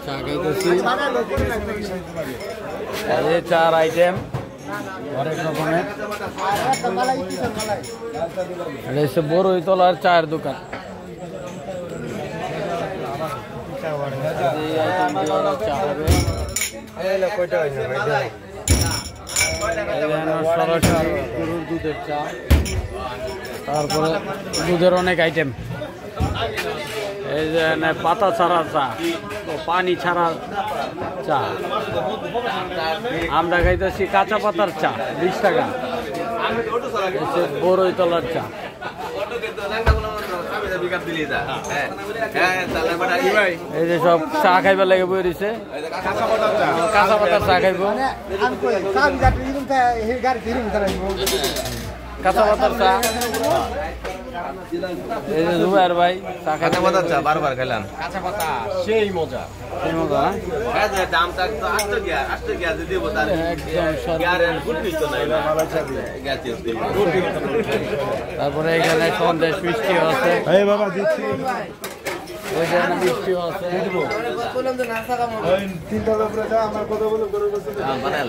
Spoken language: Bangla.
চা খাইতেছি চার আইটেম অনেক রকমের এটা হচ্ছে বড়ইতলার চায়ের দোকান চা হবে সরাসরি গরুর দুধের চা তারপরে দুধের অনেক আইটেম এই যে পাতা ছাড়া চা পানি ছাড়া চা আমরা খাইতেছি কাঁচা পাতার চা 20 টাকা বড়ইতলার চা এই যে সব চা খাইবার লাগে বই রয়েছে কাঁচা পাতার চা খাইব কাঁচা পাতার চা এই যে জুবাইর ভাই চা কাঁচা পাতার চা বারবার খেলাম কাঁচা পাতা সেই মজা সেই মজা দামটা তো 8 টাকা দিয়ে দেব তার তারপরে এখানে সন্দেশ মিষ্টি আছে এই বাবা দিচ্ছি ওই যে মিষ্টি আছে দিব বললাম যে নাস্তা খাবো ওই তিনটা লোক আমার কথা বলে করে বসে বানালে